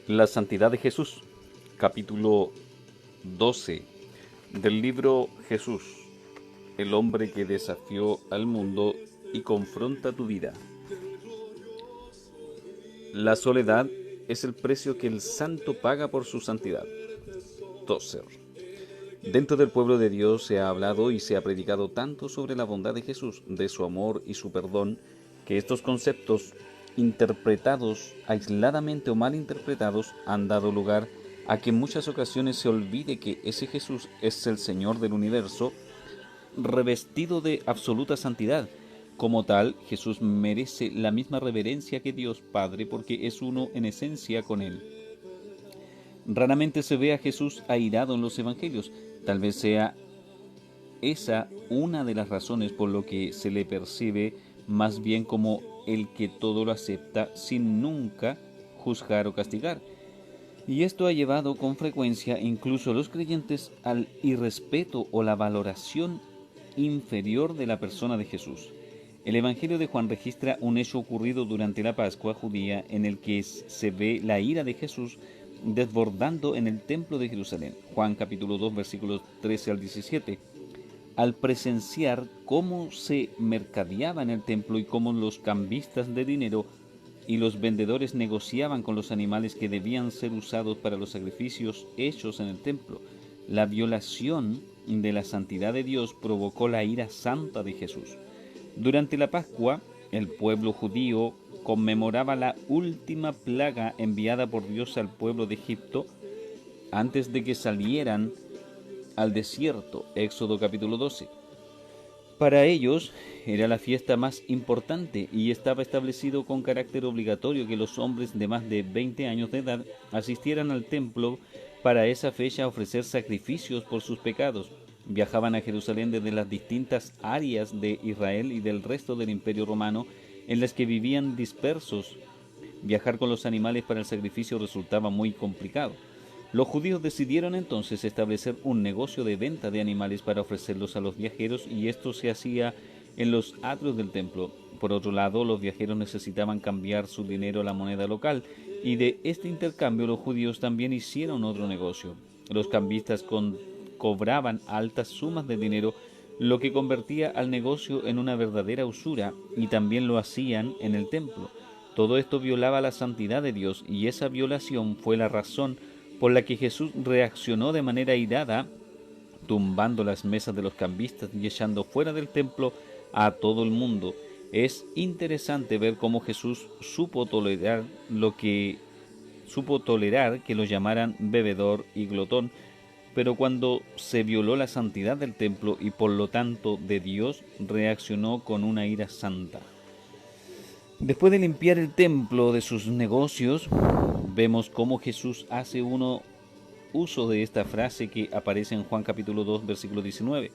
La santidad de Jesús, capítulo 12 del libro Jesús, el hombre que desafió al mundo y confronta tu vida. La soledad es el precio que el santo paga por su santidad. Tozer. Dentro del pueblo de Dios se ha hablado y se ha predicado tanto sobre la bondad de Jesús, de su amor y su perdón, que estos conceptos, interpretados aisladamente o mal interpretados, han dado lugar a que en muchas ocasiones se olvide que ese Jesús es el Señor del universo, revestido de absoluta santidad. Como tal, Jesús merece la misma reverencia que Dios Padre porque es uno en esencia con Él. Raramente se ve a Jesús airado en los evangelios. Tal vez sea esa una de las razones por lo que se le percibe más bien como el que todo lo acepta sin nunca juzgar o castigar. Y esto ha llevado con frecuencia incluso a los creyentes al irrespeto o la valoración inferior de la persona de Jesús. El Evangelio de Juan registra un hecho ocurrido durante la Pascua judía en el que se ve la ira de Jesús desbordando en el templo de Jerusalén. Juan capítulo 2 versículos 13 al 17. Al presenciar cómo se mercadeaba en el templo y cómo los cambistas de dinero y los vendedores negociaban con los animales que debían ser usados para los sacrificios hechos en el templo, la violación de la santidad de Dios provocó la ira santa de Jesús. Durante la Pascua, el pueblo judío conmemoraba la última plaga enviada por Dios al pueblo de Egipto antes de que salieran al desierto, Éxodo capítulo 12. Para ellos era la fiesta más importante y estaba establecido con carácter obligatorio que los hombres de más de 20 años de edad asistieran al templo para esa fecha a ofrecer sacrificios por sus pecados. Viajaban a Jerusalén desde las distintas áreas de Israel y del resto del Imperio Romano en las que vivían dispersos. Viajar con los animales para el sacrificio resultaba muy complicado. Los judíos decidieron entonces establecer un negocio de venta de animales para ofrecerlos a los viajeros y esto se hacía en los atrios del templo. Por otro lado, los viajeros necesitaban cambiar su dinero a la moneda local y de este intercambio los judíos también hicieron otro negocio. Los cambistas cobraban altas sumas de dinero, lo que convertía al negocio en una verdadera usura, y también lo hacían en el templo. Todo esto violaba la santidad de Dios y esa violación fue la razón por la que Jesús reaccionó de manera airada, tumbando las mesas de los cambistas y echando fuera del templo a todo el mundo. Es interesante ver cómo Jesús supo tolerar que lo llamaran bebedor y glotón, pero cuando se violó la santidad del templo y por lo tanto de Dios, reaccionó con una ira santa. Después de limpiar el templo de sus negocios, vemos cómo Jesús hace uso de esta frase que aparece en Juan capítulo 2, versículo 19.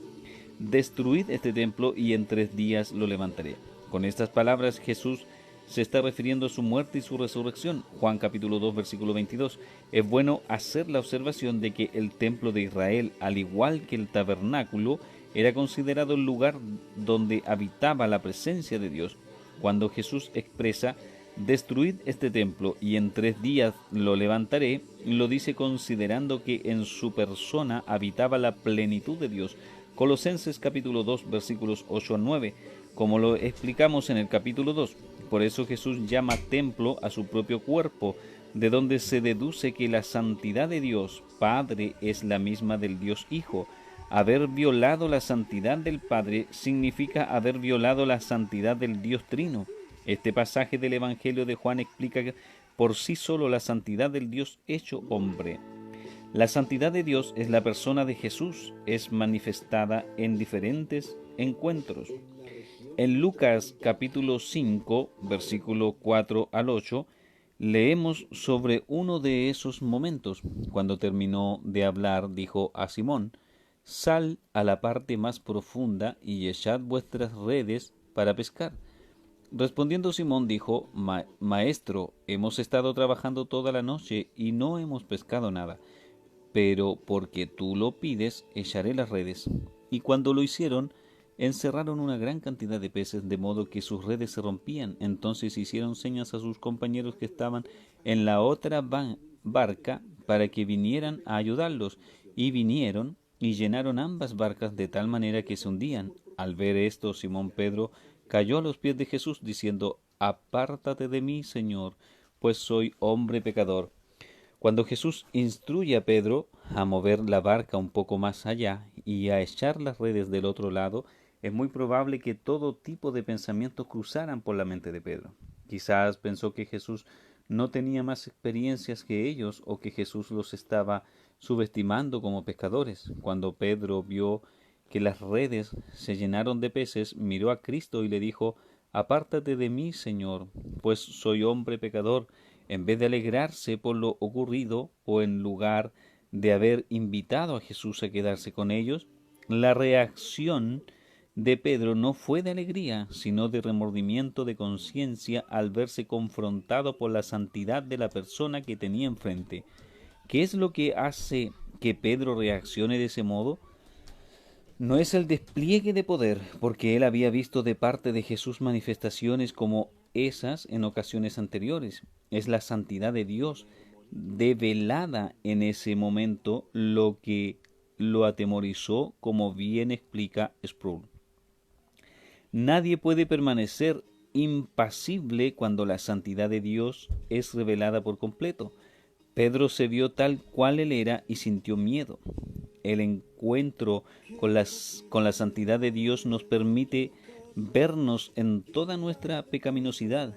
Destruid este templo y en 3 días lo levantaré. Con estas palabras Jesús se está refiriendo a su muerte y su resurrección. Juan capítulo 2, versículo 22. Es bueno hacer la observación de que el templo de Israel, al igual que el tabernáculo, era considerado el lugar donde habitaba la presencia de Dios. Cuando Jesús expresa destruid este templo y en 3 días lo levantaré, lo dice considerando que en su persona habitaba la plenitud de Dios. Colosenses capítulo 2 versículos 8 al 9, como lo explicamos en el capítulo 2. Por eso Jesús llama templo a su propio cuerpo, de donde se deduce que la santidad de Dios Padre es la misma del Dios Hijo. Haber violado la santidad del Padre significa haber violado la santidad del Dios Trino. Este pasaje del Evangelio de Juan explica por sí solo la santidad del Dios hecho hombre. La santidad de Dios es la persona de Jesús, es manifestada en diferentes encuentros. En Lucas capítulo 5, versículo 4 al 8, leemos sobre uno de esos momentos. Cuando terminó de hablar, dijo a Simón: Sal a la parte más profunda y echad vuestras redes para pescar. Respondiendo Simón dijo: Maestro, hemos estado trabajando toda la noche y no hemos pescado nada, pero porque tú lo pides, echaré las redes. Y cuando lo hicieron, encerraron una gran cantidad de peces, de modo que sus redes se rompían. Entonces hicieron señas a sus compañeros que estaban en la otra barca para que vinieran a ayudarlos, y vinieron y llenaron ambas barcas de tal manera que se hundían. Al ver esto, Simón Pedro cayó a los pies de Jesús, diciendo: Apártate de mí, Señor, pues soy hombre pecador. Cuando Jesús instruye a Pedro a mover la barca un poco más allá y a echar las redes del otro lado, es muy probable que todo tipo de pensamientos cruzaran por la mente de Pedro. Quizás pensó que Jesús no tenía más experiencias que ellos, o que Jesús los estaba subestimando como pescadores. Cuando Pedro vio que las redes se llenaron de peces, miró a Cristo y le dijo: Apártate de mí, Señor, pues soy hombre pecador. En vez de alegrarse por lo ocurrido, o en lugar de haber invitado a Jesús a quedarse con ellos, la reacción de Pedro no fue de alegría, sino de remordimiento de conciencia al verse confrontado por la santidad de la persona que tenía enfrente. ¿Qué es lo que hace que Pedro reaccione de ese modo? No es el despliegue de poder, porque él había visto de parte de Jesús manifestaciones como esas en ocasiones anteriores. Es la santidad de Dios develada en ese momento lo que lo atemorizó, como bien explica Sproul. Nadie puede permanecer impasible cuando la santidad de Dios es revelada por completo. Pedro se vio tal cual él era y sintió miedo. El encuentro con la santidad de Dios nos permite vernos en toda nuestra pecaminosidad,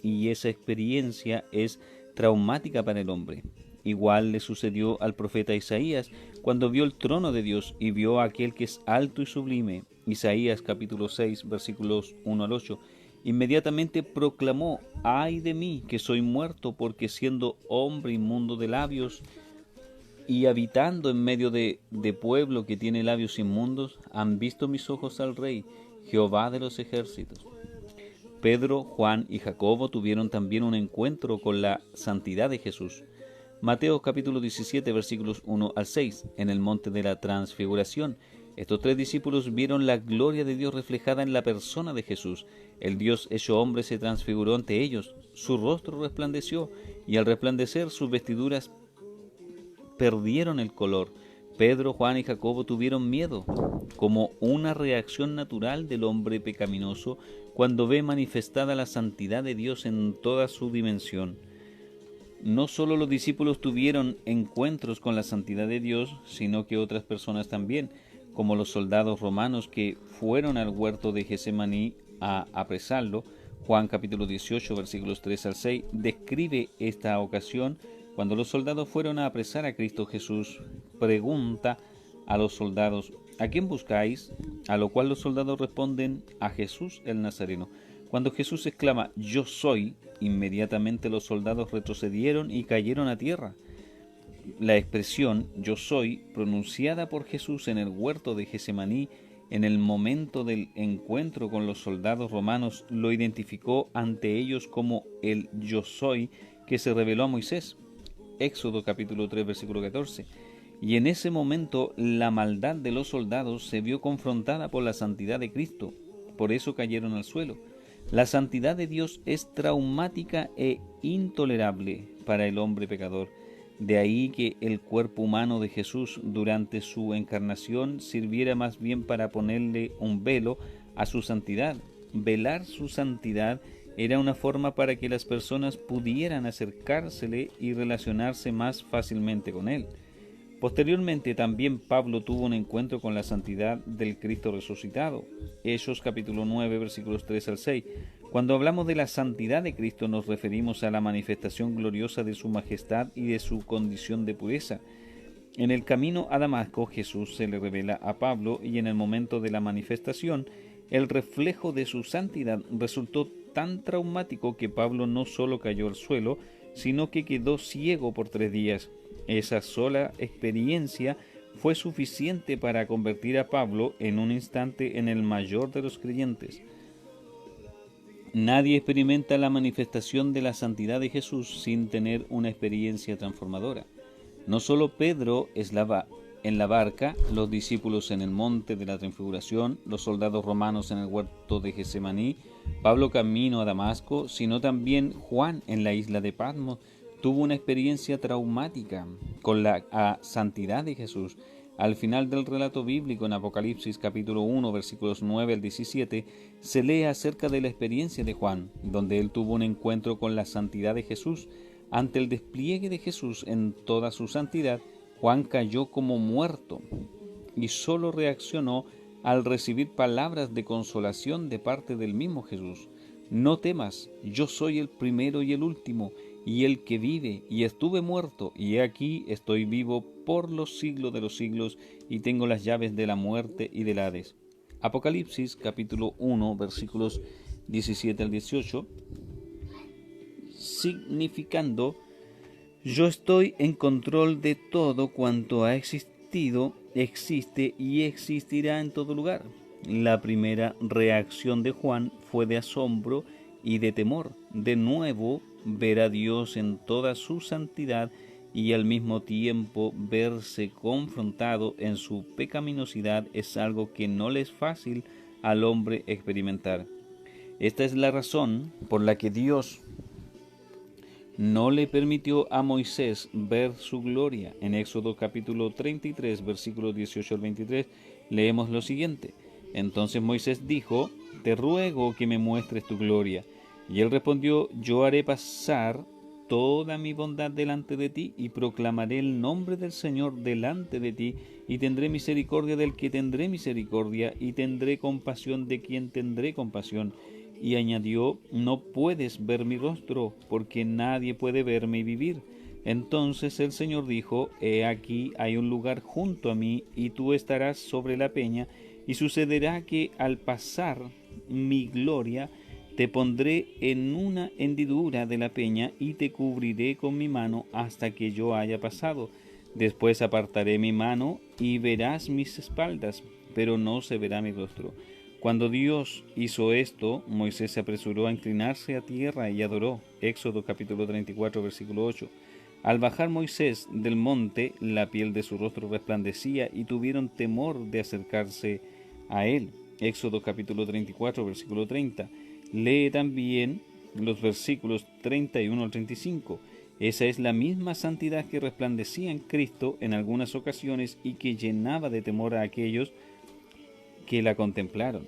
y esa experiencia es traumática para el hombre. Igual le sucedió al profeta Isaías cuando vio el trono de Dios y vio a aquel que es alto y sublime. Isaías capítulo 6 versículos 1 al 8. Inmediatamente proclamó: ¡Ay de mí, que soy muerto, porque siendo hombre inmundo de labios y habitando en medio de pueblo que tiene labios inmundos, han visto mis ojos al Rey, Jehová de los ejércitos! Pedro, Juan y Jacobo tuvieron también un encuentro con la santidad de Jesús. Mateo capítulo 17 versículos 1 al 6, en el monte de la transfiguración. Estos tres discípulos vieron la gloria de Dios reflejada en la persona de Jesús. El Dios hecho hombre se transfiguró ante ellos, su rostro resplandeció, y al resplandecer sus vestiduras perdieron el color. Pedro, Juan y Jacobo tuvieron miedo, como una reacción natural del hombre pecaminoso cuando ve manifestada la santidad de Dios en toda su dimensión. No solo los discípulos tuvieron encuentros con la santidad de Dios, sino que otras personas también, como los soldados romanos que fueron al huerto de Getsemaní a apresarlo. Juan capítulo 18 versículos 3 al 6 describe esta ocasión cuando los soldados fueron a apresar a Cristo. Jesús pregunta a los soldados: ¿a quién buscáis? A lo cual los soldados responden: a Jesús el Nazareno. Cuando Jesús exclama: yo soy, inmediatamente los soldados retrocedieron y cayeron a tierra. La expresión yo soy, pronunciada por Jesús en el huerto de Getsemaní en el momento del encuentro con los soldados romanos, lo identificó ante ellos como el yo soy que se reveló a Moisés. Éxodo capítulo 3 versículo 14. Y en ese momento la maldad de los soldados se vio confrontada por la santidad de Cristo. Por eso cayeron al suelo. La santidad de Dios es traumática e intolerable para el hombre pecador. De ahí que el cuerpo humano de Jesús durante su encarnación sirviera más bien para ponerle un velo a su santidad. Velar su santidad era una forma para que las personas pudieran acercársele y relacionarse más fácilmente con él. Posteriormente también Pablo tuvo un encuentro con la santidad del Cristo resucitado. Hechos capítulo 9 versículos 3 al 6. Cuando hablamos de la santidad de Cristo nos referimos a la manifestación gloriosa de su majestad y de su condición de pureza. En el camino a Damasco Jesús se le revela a Pablo, y en el momento de la manifestación el reflejo de su santidad resultó tan traumático que Pablo no solo cayó al suelo, sino que quedó ciego por 3 días. Esa sola experiencia fue suficiente para convertir a Pablo en un instante en el mayor de los creyentes. Nadie experimenta la manifestación de la santidad de Jesús sin tener una experiencia transformadora. No solo Pedro en la barca, los discípulos en el monte de la transfiguración, los soldados romanos en el huerto de Getsemaní, Pablo camino a Damasco, sino también Juan en la isla de Patmos. tuvo una experiencia traumática con la santidad de Jesús. Al final del relato bíblico en Apocalipsis capítulo 1 versículos 9 al 17 se lee acerca de la experiencia de Juan, donde él tuvo un encuentro con la santidad de Jesús. Ante el despliegue de Jesús en toda su santidad, Juan cayó como muerto y solo reaccionó al recibir palabras de consolación de parte del mismo Jesús. No temas, yo soy el primero y el último, y el que vive, y estuve muerto, y he aquí estoy vivo por los siglos de los siglos, y tengo las llaves de la muerte y del Hades. Apocalipsis capítulo 1 versículos 17 al 18, significando: yo estoy en control de todo cuanto ha existido, existe y existirá en todo lugar. La primera reacción de Juan fue de asombro y de temor. De nuevo, ver a Dios en toda su santidad y al mismo tiempo verse confrontado en su pecaminosidad es algo que no le es fácil al hombre experimentar. Esta es la razón por la que Dios no le permitió a Moisés ver su gloria. En Éxodo capítulo 33, versículos 18 al 23, leemos lo siguiente: entonces Moisés dijo: te ruego que me muestres tu gloria. Y él respondió: yo haré pasar toda mi bondad delante de ti, y proclamaré el nombre del Señor delante de ti, y tendré misericordia del que tendré misericordia, y tendré compasión de quien tendré compasión. Y añadió: no puedes ver mi rostro, porque nadie puede verme y vivir. Entonces el Señor dijo: he aquí hay un lugar junto a mí, y tú estarás sobre la peña, y sucederá que al pasar mi gloria, te pondré en una hendidura de la peña, y te cubriré con mi mano hasta que yo haya pasado. Después apartaré mi mano, y verás mis espaldas, pero no se verá mi rostro. Cuando Dios hizo esto, Moisés se apresuró a inclinarse a tierra y adoró. Éxodo capítulo 34, versículo 8. Al bajar Moisés del monte, la piel de su rostro resplandecía y tuvieron temor de acercarse a él. Éxodo capítulo 34, versículo 30. Lee también los versículos 31 al 35. Esa es la misma santidad que resplandecía en Cristo en algunas ocasiones y que llenaba de temor a aquellos que la contemplaron.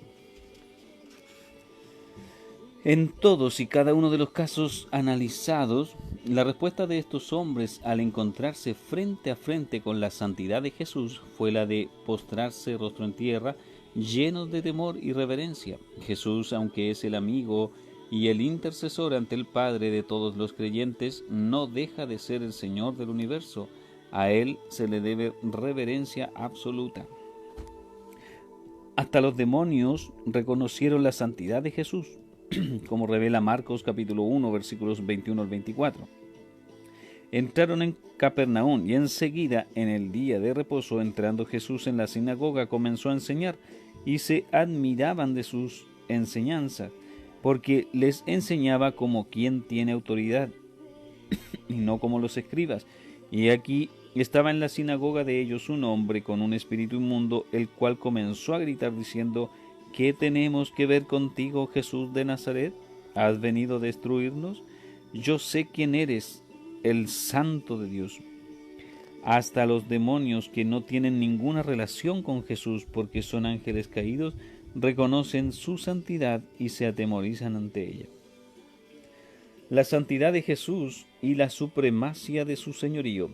En todos y cada uno de los casos analizados, la respuesta de estos hombres al encontrarse frente a frente con la santidad de Jesús fue la de postrarse rostro en tierra, llenos de temor y reverencia. Jesús, aunque es el amigo y el intercesor ante el Padre de todos los creyentes, no deja de ser el Señor del universo. A Él se le debe reverencia absoluta. Hasta los demonios reconocieron la santidad de Jesús, como revela Marcos capítulo 1, versículos 21 al 24. Entraron en Capernaum y enseguida, en el día de reposo, entrando Jesús en la sinagoga, comenzó a enseñar, y se admiraban de sus enseñanzas, porque les enseñaba como quien tiene autoridad, y no como los escribas. Y aquí estaba en la sinagoga de ellos un hombre con un espíritu inmundo, el cual comenzó a gritar diciendo: ¿qué tenemos que ver contigo, Jesús de Nazaret? ¿Has venido a destruirnos? Yo sé quién eres, el Santo de Dios. Hasta los demonios, que no tienen ninguna relación con Jesús porque son ángeles caídos, reconocen su santidad y se atemorizan ante ella. La santidad de Jesús y la supremacia de su señorío.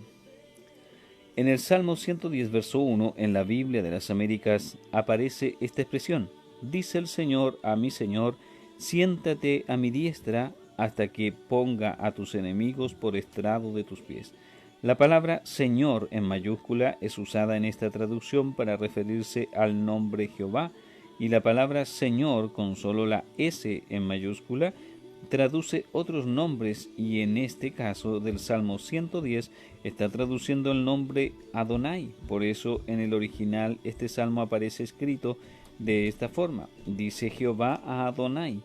En el Salmo 110, verso 1, en la Biblia de las Américas, aparece esta expresión: dice el Señor a mi Señor, siéntate a mi diestra hasta que ponga a tus enemigos por estrado de tus pies. La palabra Señor en mayúscula es usada en esta traducción para referirse al nombre Jehová, y la palabra Señor con solo la S en mayúscula traduce otros nombres, y en este caso del Salmo 110 está traduciendo el nombre Adonai. Por eso en el original este salmo aparece escrito de esta forma: dice Jehová a Adonai,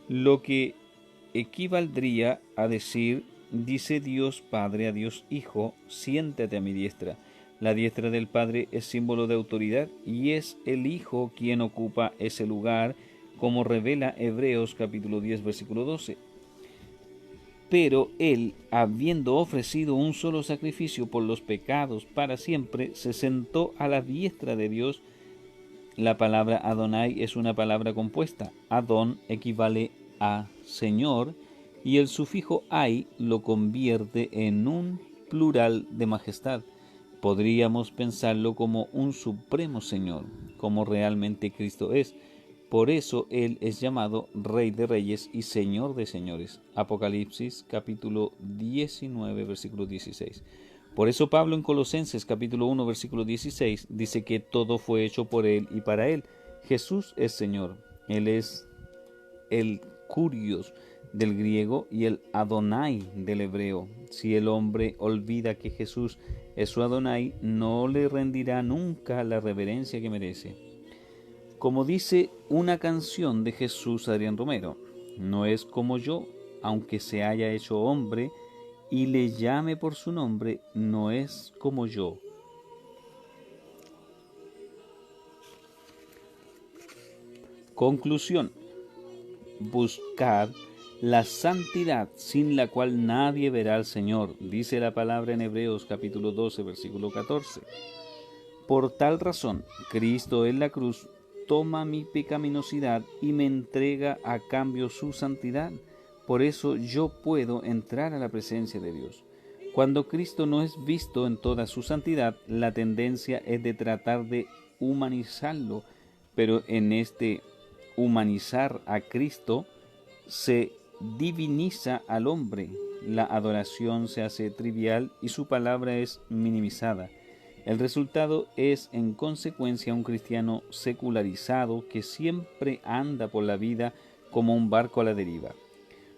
lo que equivaldría a decir: dice Dios Padre a Dios Hijo, siéntate a mi diestra. La diestra del Padre es símbolo de autoridad, y es el Hijo quien ocupa ese lugar, como revela Hebreos capítulo 10, versículo 12. Pero él, habiendo ofrecido un solo sacrificio por los pecados para siempre, se sentó a la diestra de Dios. La palabra Adonai es una palabra compuesta. Adón equivale a Señor y el sufijo ai lo convierte en un plural de majestad. Podríamos pensarlo como un supremo Señor, como realmente Cristo es. Por eso Él es llamado Rey de Reyes y Señor de Señores. Apocalipsis capítulo 19, versículo 16. Por eso Pablo en Colosenses capítulo 1, versículo 16 dice que todo fue hecho por Él y para Él. Jesús es Señor. Él es el Kurios del griego y el Adonai del hebreo. Si el hombre olvida que Jesús es su Adonai, no le rendirá nunca la reverencia que merece. Como dice una canción de Jesús Adrián Romero, no es como yo, aunque se haya hecho hombre y le llame por su nombre, no es como yo. Conclusión: buscad la santidad sin la cual nadie verá al Señor, dice la palabra en Hebreos capítulo 12, versículo 14. Por tal razón, Cristo en la cruz toma mi pecaminosidad y me entrega a cambio su santidad. Por eso yo puedo entrar a la presencia de Dios. Cuando Cristo no es visto en toda su santidad, la tendencia es de tratar de humanizarlo, pero en este humanizar a Cristo se diviniza al hombre, la adoración se hace trivial y su palabra es minimizada. El resultado es, en consecuencia, un cristiano secularizado que siempre anda por la vida como un barco a la deriva.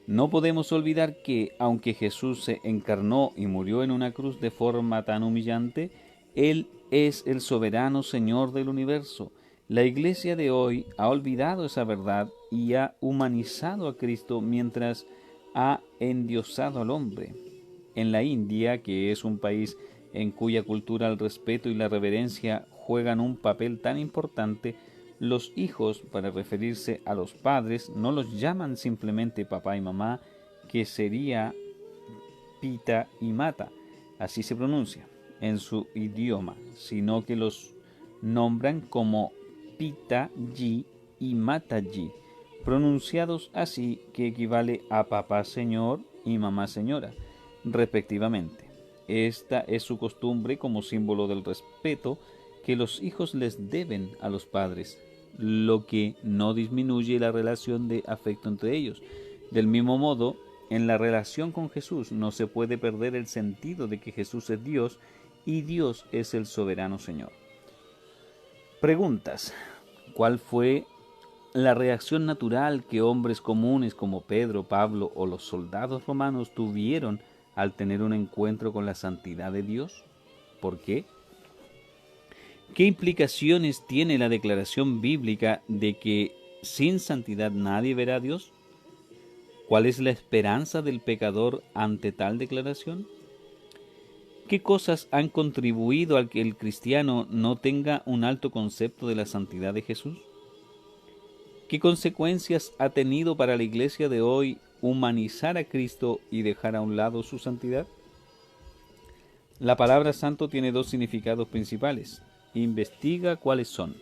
No podemos olvidar que, aunque Jesús se encarnó y murió en una cruz de forma tan humillante, Él es el soberano Señor del universo. La Iglesia de hoy ha olvidado esa verdad y ha humanizado a Cristo mientras ha endiosado al hombre. En la India, que es un país en cuya cultura el respeto y la reverencia juegan un papel tan importante, los hijos, para referirse a los padres, no los llaman simplemente papá y mamá, que sería pita y mata, así se pronuncia en su idioma, sino que los nombran como Pitaji y Mataji, pronunciados así, que equivale a papá señor y mamá señora, respectivamente. Esta es su costumbre como símbolo del respeto que los hijos les deben a los padres, lo que no disminuye la relación de afecto entre ellos. Del mismo modo, en la relación con Jesús no se puede perder el sentido de que Jesús es Dios y Dios es el soberano Señor. Preguntas: ¿cuál fue la reacción natural que hombres comunes como Pedro, Pablo o los soldados romanos tuvieron al tener un encuentro con la santidad de Dios? ¿Por qué? ¿Qué implicaciones tiene la declaración bíblica de que sin santidad nadie verá a Dios? ¿Cuál es la esperanza del pecador ante tal declaración? ¿Qué cosas han contribuido a que el cristiano no tenga un alto concepto de la santidad de Jesús? ¿Qué consecuencias ha tenido para la iglesia de hoy humanizar a Cristo y dejar a un lado su santidad? La palabra santo tiene dos significados principales. Investiga cuáles son.